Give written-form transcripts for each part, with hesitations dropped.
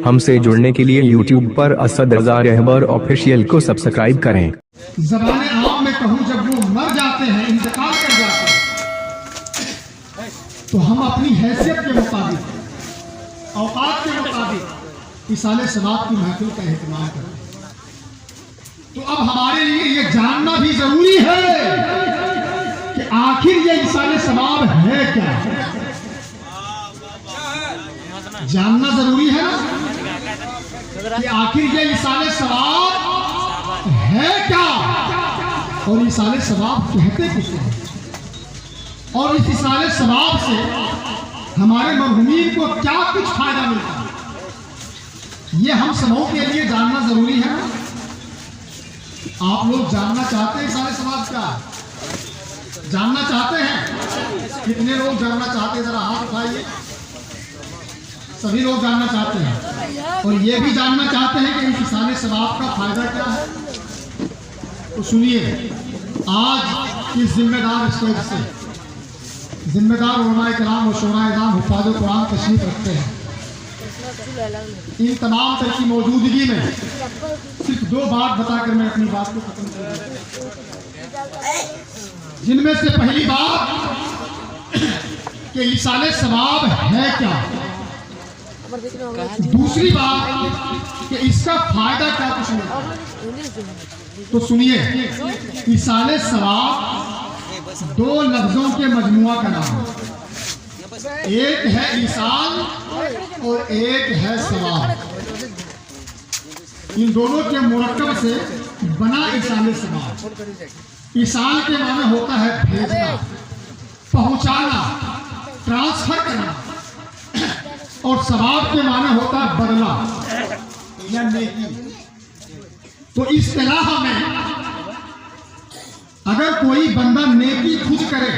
हमसे जुड़ने के लिए YouTube पर असद रजा रहबर ऑफिशियल को सब्सक्राइब करें। ज़बान आम में कहूँ, जब वो मर जाते हैं, इंतकाल कर जाते हैं, तो हम अपनी हैसियत के मुताबिक, औकात के मुताबिक इसाले सवाब की महफिल का एहतमाम करते हैं। तो अब हमारे लिए ये जानना भी जरूरी है कि आखिर ये इसाले सवाब है क्या। जानना जरूरी है ना कि आखिर ये इसाले सवाब है क्या, और इसाले सवाब कहते किसे हैं, और इस इसाले सवाब से हमारे मरहूमीन को क्या कुछ फायदा मिलता है, ये हम सबों के लिए जानना जरूरी है। आप लोग जानना चाहते हैं इसाले सवाब क्या है? जानना चाहते हैं? कितने लोग जानना चाहते हैं, जरा हाथ उठाइए। सभी लोग जानना चाहते हैं, और ये भी जानना चाहते हैं कि इस इसाले सवाब का फायदा क्या है। तो सुनिए, आज इस जिम्मेदार स्टेज से जिम्मेदार उलमाए कराम और शोराए इज़ाम हुफ़ाज़ कुरान तशरीफ रखते हैं। इन तमाम तरह की मौजूदगी में सिर्फ दो बात बताकर मैं अपनी बात को खत्म करूंगा, जिनमें से पहली बात कि इसाले सवाब है क्या, दूसरी बात कि इसका फायदा क्या कुछ नहीं। तो सुनिए, इसाले सवाब दो लफ्जों के मजमुआ का नाम है। एक है इसाल और एक है सवाब। इन दोनों के मुरक्कब से बना इसाले सवाब। इसाल के माने होता है भेजना, पहुंचाना, ट्रांसफर करना, और सवाब के माने होता है बदला या नेकी। तो इस तरह में अगर कोई बंदा नेकी खुद करे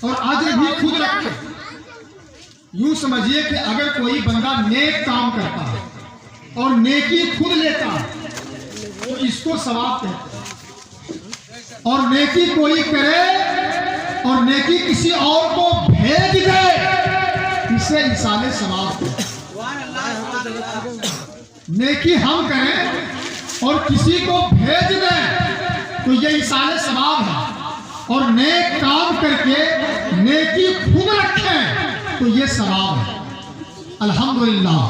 और अजर भी खुद रखे, यूं समझिए कि अगर कोई बंदा नेक काम करता है और नेकी खुद लेता है तो इसको सवाब कहते हैं। और नेकी कोई करे और नेकी किसी और को भेज दे, इसे इसाले सवाब कहते हैं। नेकी हम करें और किसी को भेज दें तो ये इसाले सवाब है, और नेक काम करके नेकी खुद रखें तो ये सवाब है। अल्हम्दुलिल्लाह,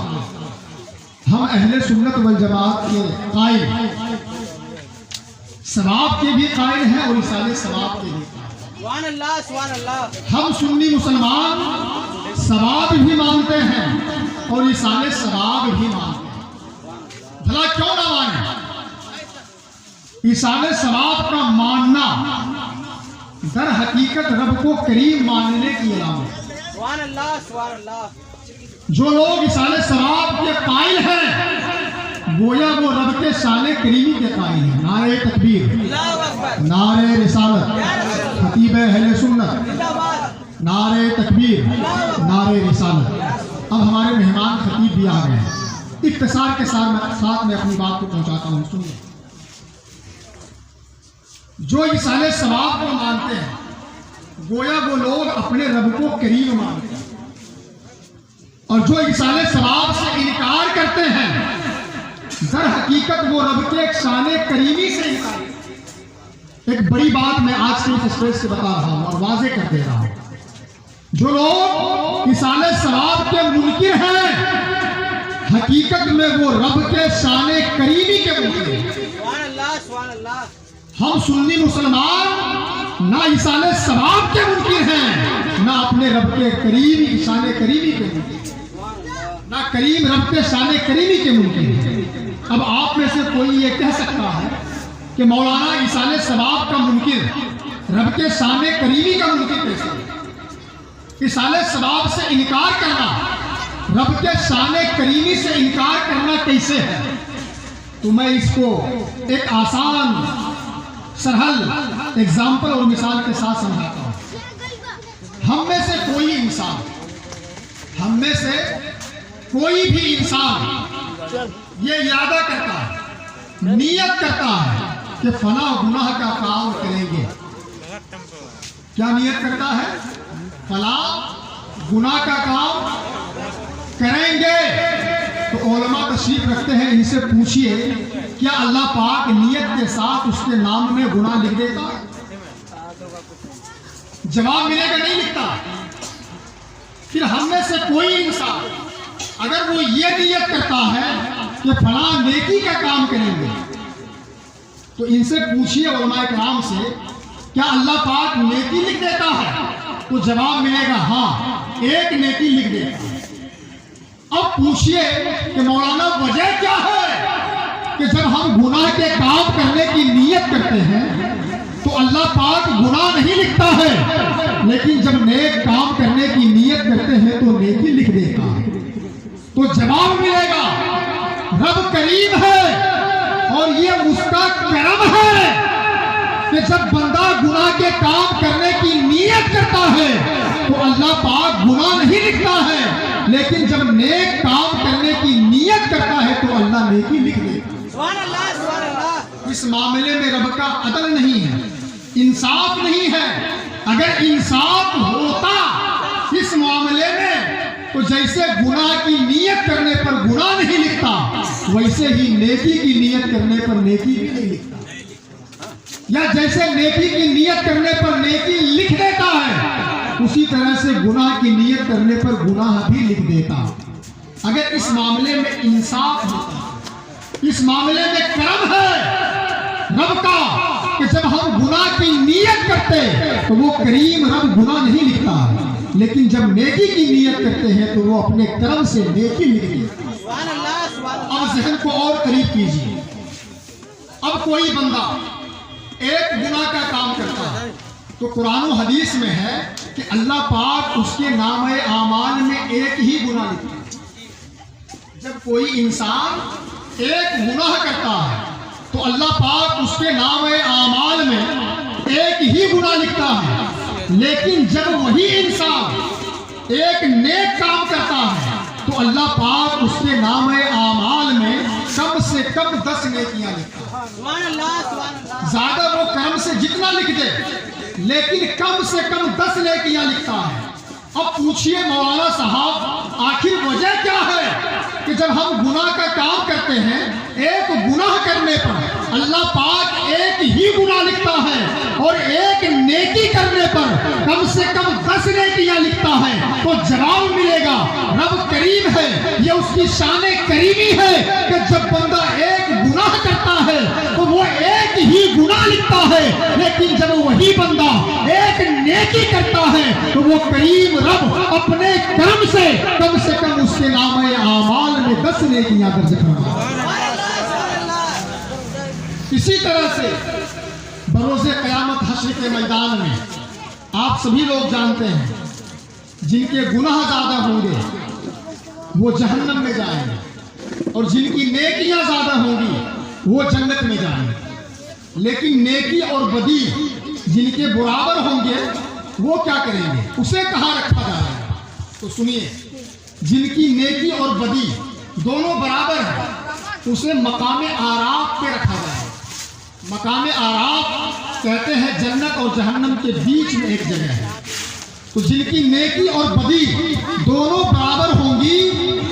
हम अहले सुन्नत वल जमात के कायल, सवाब के भी कायल हैं और इसाले सवाब के भी कायल। हम सुन्नी मुसलमान सवाब भी मानते हैं और इसाले सवाब भी मानते हैं। भला क्यों ना माने? इसाले सवाब का मानना दर हकीकत रब को करीम मानने की अलामत। जो लोग इसाले सवाब के कायल हैं, गोया वो रब के शान करीमी के कायल हैं। नारे तकबीर, नारे रिसालत, खतीब अहले सुन्नत, नारे तकबीर, नारे रिसालत। अब हमारे मेहमान खतीब भी आ गए हैं। इख्तिसार के साथ में अपनी बात को पहुंचाता हूं। सुनिए, जो इसाले सवाब को मानते हैं, गोया वो लोग अपने रब को करीम मानते हैं, और जो इसाले सवाब से इनकार करते हैं, दर हकीकत वो रब के शान करीमी से इनकार। एक बड़ी बात मैं आज के इस स्टेज से बता रहा हूं और वाजे कर दे रहा हूं। जो लोग इसाले सवाब के मुनकिर हैं, हकीकत में वो रब के शान करीमी के मुनकिर हैं। हम सुन्नी मुसलमान ना इसाले सवाब के मुनकिर हैं, ना अपने रब के करीमी शान करीमी के मुनकिर, ना करीम रब के शान करीमी के मुनकिर हैं। अब आप में से कोई ये कह सकता है कि मौलाना इसाले सवाब का मुनकिर रब के शान करीमी का मुनकिर कैसे? इसाले सवाब से इनकार करना, रब के शान करीमी से इनकार करना कैसे है? तो मैं इसको एक आसान सरल एग्जाम्पल और मिसाल के साथ समझाता हूं। हम में से कोई इंसान, हम में से कोई भी इंसान ये इरादा करता है, नियत करता है कि फला गुनाह का काम करेंगे। क्या नियत करता है? फला गुनाह का काम करेंगे। तो उलमा तशरीफ रखते हैं, इनसे पूछिए क्या अल्लाह पाक नियत के साथ उसके नाम में गुनाह लिख देता? जवाब मिलेगा नहीं लिखता। फिर हम में से कोई इंसान अगर वो ये नियत करता है कि फला नेकी का काम करेंगे, तो इनसे पूछिए उलमाए कराम से क्या अल्लाह पाक नेकी लिख देता है? तो जवाब मिलेगा हाँ, एक नेकी लिख देता। अब पूछिए कि मौलाना वजह क्या है कि जब हम गुनाह के काम करने की नियत करते हैं तो अल्लाह पाक गुनाह नहीं लिखता है, लेकिन जब नेक काम करने की नियत करते हैं तो नेकी लिख देता है? तो जवाब मिलेगा रब करीम है और ये उसका करम है कि जब बंदा गुनाह के काम करने की नियत करता है तो अल्लाह पाक गुनाह नहीं लिखता है, लेकिन जब नेक काम करने की नियत करता है तो अल्लाह नेकी लिख देता। सुभान अल्लाह, सुभान अल्लाह। इस मामले में रब का अदल नहीं है, इंसाफ नहीं है। अगर इंसाफ होता इस मामले में तो जैसे गुनाह की नियत करने पर गुनाह नहीं लिखता, वैसे ही नेकी की नियत करने पर नेकी भी नहीं लिखता, या जैसे नेकी की नियत करने पर नेकी लिख देता है, उसी तरह से गुनाह की नियत करने पर गुनाह भी लिख देता। अगर इस मामले में इंसाफ होता, इस मामले में करम है रब का कि जब हम गुनाह की नियत करते तो वो करीम रब गुनाह नहीं लिखता है, लेकिन जब नेकी की नियत करते हैं तो वो अपने कर्म से नेकी लिख देता। अब जहन को और करीब कीजिए। अब कोई बंदा एक गुनाह का काम करता है तो कुरान और हदीस में है कि अल्लाह पाक उसके नामे आमाल में एक ही गुनाह लिखता है। जब कोई इंसान एक गुनाह करता है तो अल्लाह पाक उसके नामे आमाल में एक ही गुनाह लिखता है, लेकिन जब वही इंसान एक नेक काम करता है तो अल्लाह पाक उसके नामे आमाल में कम से कम 10 नेकियां लिखता है। ज्यादा वो कर्म से जितना लिख दे, लेकिन कम से कम 10 नेकियां लिखता है। अब पूछिए मौलाना साहब आखिर वजह क्या है कि जब हम गुनाह का काम करते हैं, एक गुनाह करने पर अल्लाह पाक एक ही गुनाह लिखता है और एक नेकी करने पर कम से कम 10 नेकियां लिखता है? तो जवाब मिलेगा रब करीम है, ये उसकी शान करीमी है कि जब बंदा एक गुनाह करता है तो वो एक ही गुनाह लिखता है, लेकिन जब वही बंदा एक नेकी करता है तो वो करीम रब अपने कर्म से कम उसके नामे आमाल में 10 नेकियां दर्ज करता है। इसी तरह से बरोज़े क़यामत हश्र के मैदान में आप सभी लोग जानते हैं जिनके गुनाह ज्यादा होंगे वो जहन्नम में जाएंगे, और जिनकी नेकियां ज्यादा होंगी वो जन्नत में जाएंगे। लेकिन नेकी और बदी जिनके बराबर होंगे वो क्या करेंगे, उसे कहाँ रखा जाएगा? तो सुनिए, जिनकी नेकी और बदी दोनों बराबर है उसे मकाम आराफ पे रखा जाएगा। मकाम आराफ कहते हैं जन्नत और जहन्नम के बीच में एक जगह है। तो जिनकी नेकी और बदी दोनों बराबर होंगी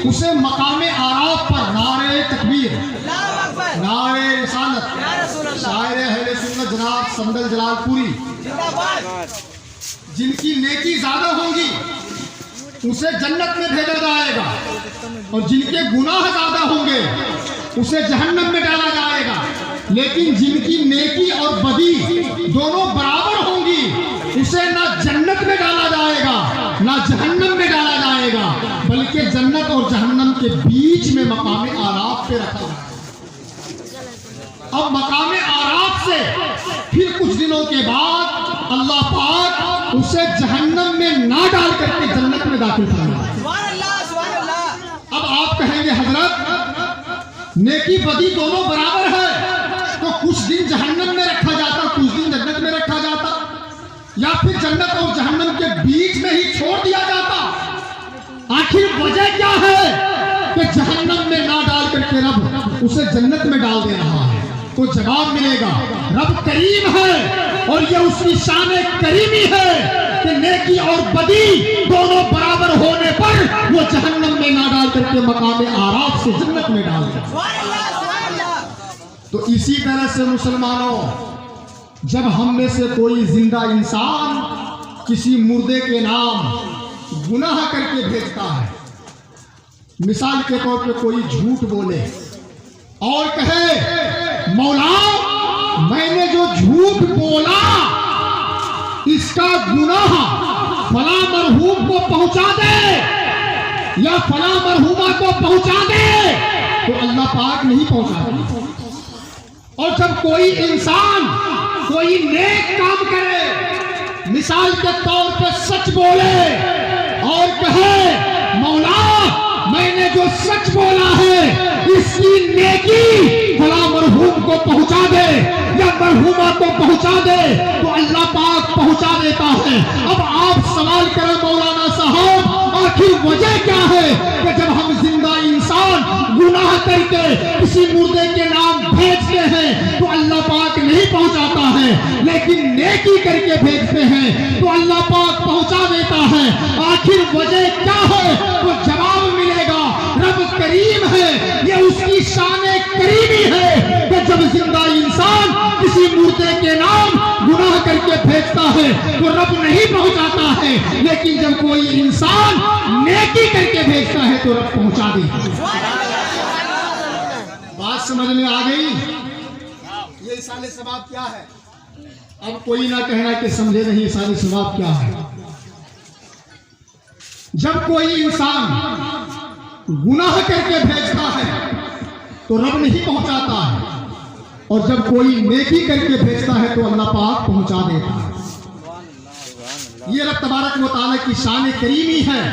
उसे मकाम आराफ पर नारे तकबीर, नारे रिसालत, शायर अहले सुन्नत जनाब संदल जलालपुरी, जिनकी नेकी ज्यादा होंगी उसे जन्नत में भेजा जाएगा, और जिनके गुनाह ज्यादा होंगे उसे जहन्नम में डाला जाएगा। लेकिन जिनकी नेकी और बदी दोनों बराबर होंगी उसे ना जन्नत में डाला जाएगा ना जहन्नम में डाला जाएगा, बल्कि जन्नत और जहन्नम के बीच में मकाम आराफ पे रखा जाएगा। अब मकाम आराफ से फिर कुछ दिनों के बाद अल्लाह पाक उसे जहन्नम में ना डाल करके जन्नत में दाखिल करेगा। अब आप कहेंगे हजरत नेकी बदी दोनों बराबर है तो कुछ दिन जहन्नम में रखा जाता, कुछ दिन जन्नत में रखा जाता, या फिर जन्नत और जहन्नम के बीच में ही छोड़ दिया जाता? आखिर वजह क्या है कि जहन्नम में ना डाल करके रब उसे जन्नत में डाल दे रहा है? तो जवाब मिलेगा रब करीम है और ये उसकी शान करीमी है कि नेकी और बदी दोनों बराबर होने पर वो जहन्नम में ना डाल करके मकाम आराफ से जन्नत में डाल दे। तो इसी तरह से मुसलमानों, जब हम में से कोई जिंदा इंसान किसी मुर्दे के नाम गुनाह करके भेजता है, मिसाल के तौर पे कोई झूठ बोले और कहे मौला मैंने जो झूठ बोला इसका गुनाह फला मरहूम को पहुंचा दे या फला मरहूमा को पहुंचा दे, तो अल्लाह पाक नहीं पहुंचाते। और जब कोई इंसान कोई नेक काम करे, मिसाल के तौर पे सच बोले और कहे मौला मैंने जो सच बोला है इसकी नेकी फला मरहूम को पहुंचा दे या मरहूमा को पहुंचा दे, तो अल्लाह पाक पहुंचा देता है। अब आप सवाल करें मौलाना साहब, आखिर वजह क्या है कि जब हम जिंदा इंसान गुनाह करके किसी मुर्दे के नाम भेजते हैं तो अल्लाह पाक नहीं पहुंचाता है, लेकिन नेकी करके भेजते हैं तो अल्लाह पाक पहुंचा देता है। आखिर वजह क्या है? तो जवाब मिलेगा, रब करीम है, ये उसकी शान करीमी है कि जब जिंदा इंसान किसी मुर्दे के नाम गुनाह करके भेजता है तो रब नहीं पहुंचाता है, लेकिन जब कोई इंसान नेकी करके भेजता है तो रब पहुंचा देता है। बात समझ में आ गई? ये इसाले सवाब क्या है? अब कोई ना कहना कि समझे नहीं इसाले सवाब क्या है। जब कोई इंसान गुनाह करके भेजता है तो रब नहीं पहुंचाता है, और जब कोई नेकी करके भेजता है तो अल्लाह पाक पहुंचा देता है। ये रब तबारक व तआला की शान करीमी है,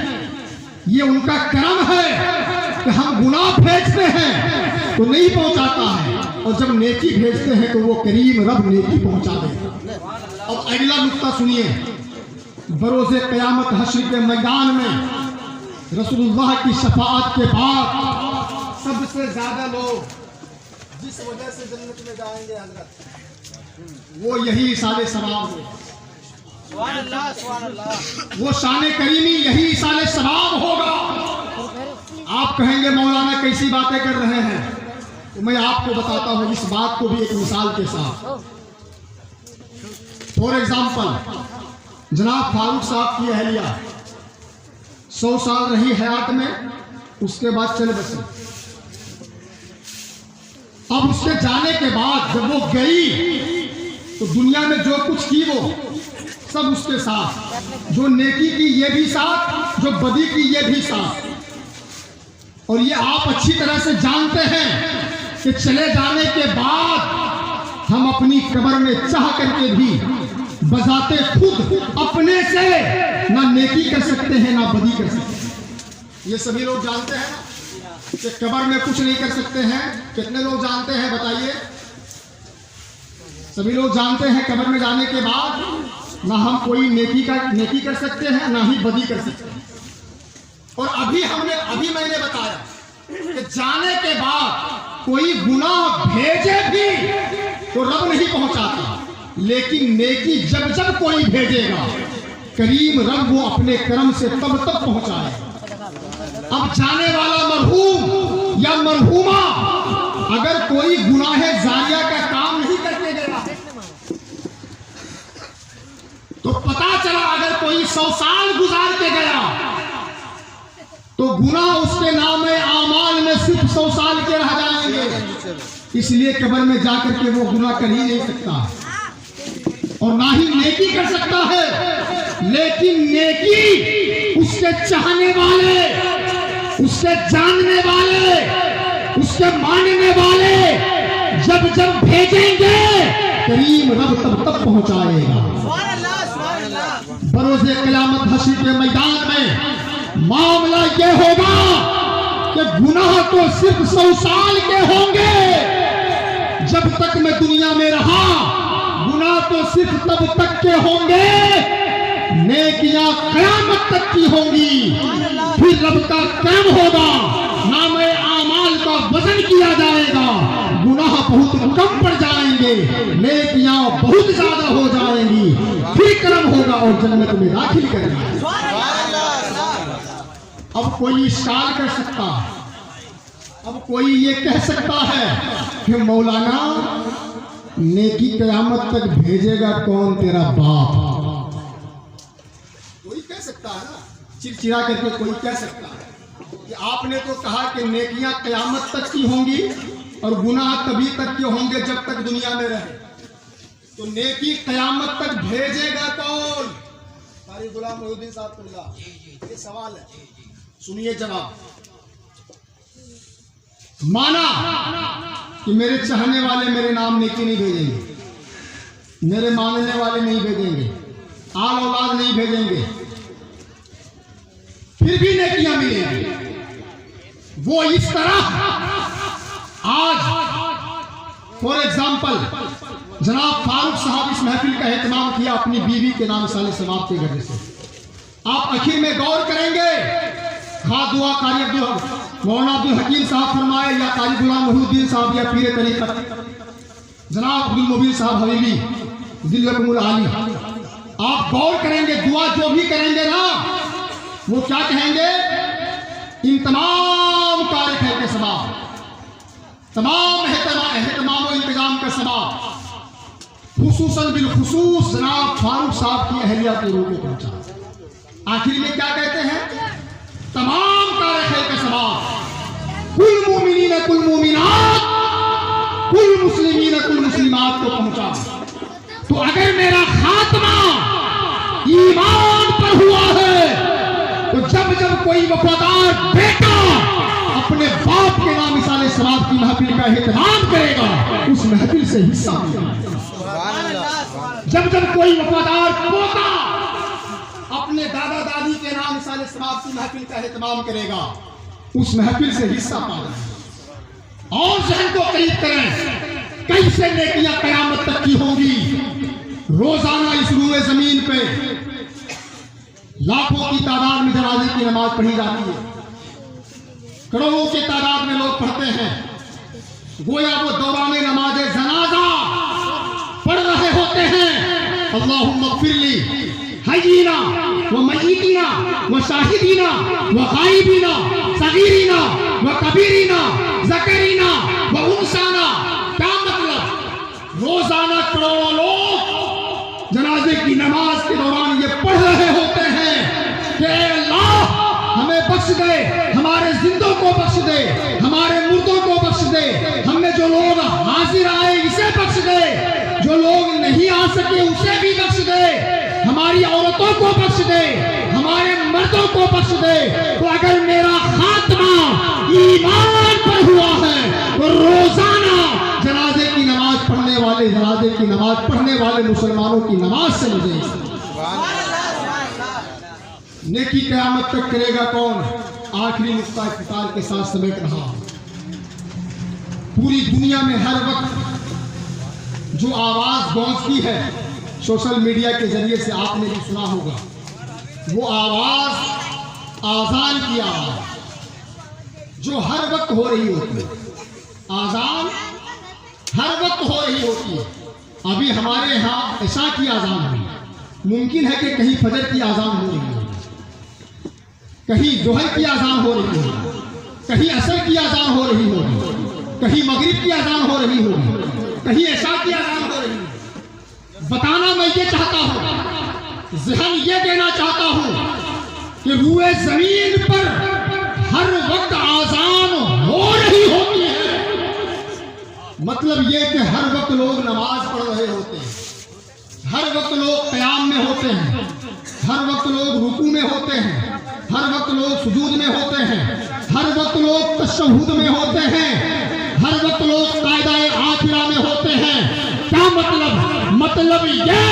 ये उनका करम है कि हम गुनाह भेजते हैं तो नहीं पहुंचाता है, और जब नेकी भेजते हैं तो वो करीम रब नेकी पहुंचा देता है। अब अगला नुक्ता सुनिए, बरोज़े क़यामत हश्र के मैदान में रसूलुल्लाह की शफाअत के बाद सबसे ज्यादा लोग जिस वजह से जन्नत में जाएंगे हजरत, वो यही इसाले सवाब है। वो शान करीमी यही इसाले सवाब होगा। आप कहेंगे मौलाना कैसी बातें कर रहे हैं, तो मैं आपको बताता हूं इस बात को भी एक मिसाल के साथ। फॉर एग्जाम्पल, जनाब फारूक साहब की अहलिया 100 साल रही हयात में, उसके बाद चले बसे। अब उसके जाने के बाद जब वो गई तो दुनिया में जो कुछ की वो सब उसके साथ, जो नेकी की ये भी साथ, जो बदी की ये भी साथ। और ये आप अच्छी तरह से जानते हैं कि चले जाने के बाद हम अपनी कब्र में चाह करके भी बजाते खुद अपने से ना नेकी कर सकते हैं ना बदी कर सकते हैं। ये सभी लोग जानते हैं कि कब्र में कुछ नहीं कर सकते हैं। कितने लोग जानते हैं बताइए? सभी लोग जानते हैं कब्र में जाने के बाद ना हम कोई नेकी कर सकते हैं ना ही बदी कर सकते हैं। और अभी मैंने बताया कि जाने के बाद कोई गुनाह भेजे भी तो रब नहीं पहुंचाता, लेकिन नेकी जब जब कोई भेजेगा करीम रब वो अपने कर्म से तब तक पहुंचाएगा। अब जाने वाला मरहूम या मरहूमा अगर कोई गुनाह जारिया का काम नहीं करके गया तो पता चला अगर कोई 100 साल गुजार के गया तो गुनाह उसके नाम आमाल में सिर्फ 100 साल के रह जाएंगे। इसलिए कब्र में जाकर के वो गुनाह कर ही नहीं सकता और ना ही नेकी कर सकता है। लेकिन नेकी उसके चाहने वाले, उसके जानने वाले, उसके मानने वाले जब जब भेजेंगे करीम रब तब तक पहुंचाएगा। बरोज़े क़यामत हश्र के मैदान में मामला ये होगा कि गुनाह तो सिर्फ 100 साल के होंगे। जब तक मैं दुनिया में रहा गुनाह तो सिर्फ तब तक के होंगे, नेकियां क़यामत तक की होंगी। फिर रब का कर्म होगा, नामे आमाल का वजन किया जाएगा, गुनाह बहुत कम पड़ जाएंगे, नेकियां बहुत ज्यादा हो जाएंगी, फिर कर्म होगा और जन्नत में दाखिल करेंगे। अब कोई इशार कर सकता है, अब कोई ये कह सकता है कि मौलाना नेकी कयामत तक भेजेगा कौन, तेरा बाप। कोई कह सकता है ना, चिड़चिड़ा करके कोई कह सकता है कि आपने तो कहा कि नेकियां कयामत तक की होंगी और गुनाह तभी तक के होंगे जब तक दुनिया में रहे, तो नेकी कयामत तक भेजेगा कौन? कारी गुलाम मोहिउद्दीन साहब, ये सवाल है, सुनिए जवाब। माना कि मेरे चाहने वाले मेरे नाम नेकी नहीं भेजेंगे, मेरे मानने वाले नहीं भेजेंगे, आल औलाद नहीं भेजेंगे, फिर भी नेकियां मिलेंगी। वो इस तरह, आज फॉर एग्जाम्पल जनाब फारूक साहब इस महफिल का एहतमाम किया अपनी बीवी के नाम साले सवाब के घर से। आप आखिर में गौर करेंगे, खास दुआ कारी मौलाना अब्दुल हकीम साहब फरमाए, या कारी गुलाम मोहिउद्दीन साहब, या पीर तरीक़त जनाब अब्दुल मुबीन साहब हबीबी दिल्लकुमुल आली, आप गौर करेंगे, दुआ जो भी करेंगे ना, वो क्या कहेंगे? इन तमाम कार्य के सबाब, तमाम एहतमाम और इंतजाम का सबाब खुसूसन बिलखुसूस जनाब फारूक साहब की अहलिया के रूप में पहुंचा। आखिर में क्या कहते हैं? तमाम कार्य का सबाब कुल मोमिनीन कुल मोमिनात कुल मुस्लिमीन कुल मुस्लिमात को पहुंचा। तो अगर मेरा खात्मा ईमान पर हुआ है, तो जब जब कोई वफादार बेटा अपने बाप के नाम मिसाले सवाब की महफिल का एहतमाम करेगा, उस महफिल से हिस्सा मिलेगा। जब जब कोई वफादार पोता अपने दादा दादी के नाम मिसाले सवाब की महफिल का एहतमाम करेगा, उस महफिल से हिस्सा पाएगा। और जहन को करीब करें, कैसे नेकियां कयामत तक की होंगी। रोजाना इस रूए जमीन पे लाखों की तादाद में जनाजे की नमाज पढ़ी जाती है, करोड़ों की तादाद में लोग पढ़ते हैं। गोया वो दौरान नमाज जनाजा पढ़ रहे होते हैं, अल्लाहुम्मा ग़फ़िरली हय्यिना व मय्यितिना व शाहिदीना व गायबीना सगीरीना व कबीरीना ज़करीना व उनसाना। क्या मतलब? रोजाना करोड़ों लोग जनाजे की नमाज के दौरान ये पढ़ रहे होते हैं कि अल्लाह हमें बख्श दे, हमारे जिंदों को बख्श दे, हमारे मुर्दों को बख्श दे, हमें जो लोग हाजिर आए इसे बख्श दे, जो लोग नहीं आ सके उसे भी बख्श दे, हमारी औरतों को बख्श दे, हमारे मर्दों को बख्श दे। तो अगर मेरा खात्मा ईमान पर हुआ है, तो रोजाना जनाजे की नमाज पढ़ने वाले, जनाजे की नमाज पढ़ने वाले मुसलमानों की नमाज से मुझे नेकी क़यामत तक करेगा कौन? आखिरी नुक्ता इख्तितार के साथ समेट रहा। पूरी दुनिया में हर वक्त जो आवाज गूंजती है, सोशल मीडिया के जरिए से आपने भी सुना होगा, वो आवाज आजान की आवाज जो हर वक्त हो रही होती है। आजान हर वक्त हो रही होती है। अभी हमारे यहाँ ऐशा की आजान हुई, मुमकिन है कि कहीं फजर की आजान हो रही है, कहीं जोहर की आजान हो रही होगी, कहीं असर की आजान हो रही होगी, कहीं मगरिब की आजान हो रही होगी, कहीं ऐशा की आजान हो रही होगी। बताना मैं ये चाहता हूँ, ज़हन ये देना चाहता हूँ कि रूए जमीन पर हर वक्त आजान हो रही होती है। मतलब ये कि हर वक्त लोग नमाज पढ़ रहे होते हैं, हर वक्त लोग क़याम में होते हैं, हर वक्त लोग रुकू में होते हैं, हर वक्त लोग सुजूद में होते हैं, हर वक्त लोग तशहुद में होते हैं, हर वक्त लोग कायदाए आखिरा में होते हैं। क्या मतलब? मतलब ये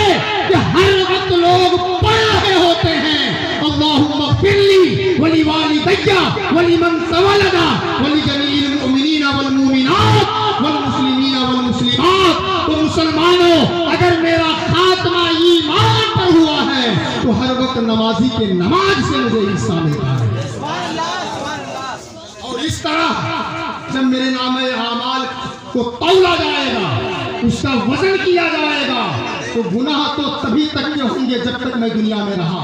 कि हर वक्त लोग पढ़ रहे होते हैं, अल्लाहुम्मा ग़फ़िरली वली वालिदैया वली मन तवल्लदा वली जमील मुमिनीना वल मुमिनात वल मुस्लिमीना वल मुस्लिमात। तो मुसलमानों, अगर मेरा खात्मा ईमान पर हुआ है, तो हर वक्त नमाजी के नमाज से मुझे हिस्सा मिलता है। और इस तरह जब मेरे नामे आमाल को तौला जाएगा, उसका वजन किया जाएगा, तो गुनाह तो तभी तक के होंगे जब तक मैं दुनिया में रहा,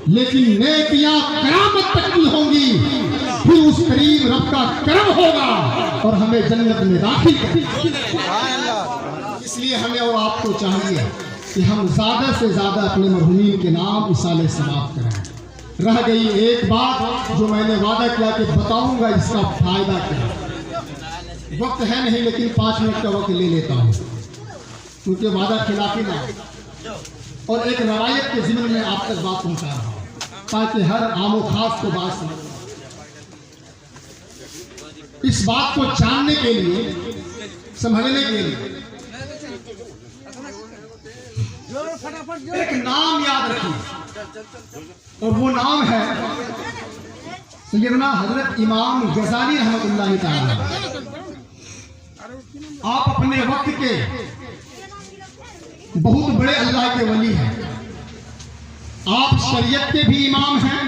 लेकिन नेकियां क़यामत तक की होंगी करीम रब का करम होगा और हमें जन्नत में दाखिल करेगा। इसलिए हमें और आपको चाहिए कि हम ज़्यादा से ज़्यादा अपने मरहूमीन के नाम इसाले समाप्त करें। रह गई एक बात जो मैंने वादा किया कि बताऊंगा इसका फायदा क्या। वक्त है नहीं लेकिन 5 मिनट का वक्त ले लेता हूँ क्योंकि वादा खिलाफी ना और एक रवायत के ज़िम्मे में आप तक बात पहुँचा रहा हूँ ताकि हर आमो खास को बात समझ। इस बात को जानने के लिए, समझने के लिए एक नाम याद रखिए और वो नाम है सैयदना हजरत इमाम गजाली रहमतुल्लाह ताला। आप अपने वक्त के बहुत बड़े अल्लाह के वली हैं। आप शरीयत के भी इमाम हैं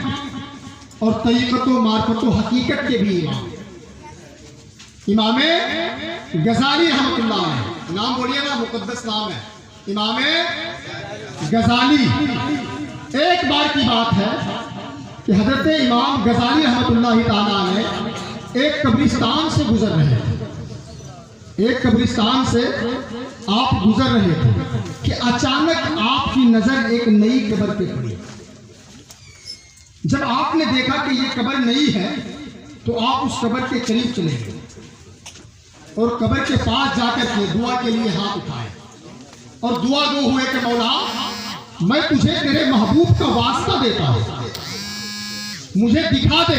और तरीक़त व मार्फत व हकीकत के भी इमाम। इमाम गजाली रहमतुल्लाह है, नाम बोलिए ना, मुकद्दस नाम है इमाम गजाली। एक बार की बात है कि हजरत इमाम गजाली रहमतुल्लाह ताला ने एक कब्रिस्तान से गुजर रहे थे। एक कब्रिस्तान से आप गुजर रहे थे कि अचानक आपकी नजर एक नई कब्र पे पड़ी। जब आपने देखा कि ये कब्र नई है तो आप उस कब्र के करीब चले गए और कब्र के पास जाकर के दुआ के लिए हाथ उठाए और दुआ गो हुए कि मौला मैं तुझे तेरे महबूब का वास्ता देता हूं, मुझे दिखा दे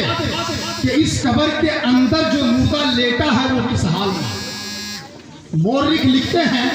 कि इस कब्र के अंदर जो मुर्दा लेटा है वो किस हाल में। मोर्रिख लिखते हैं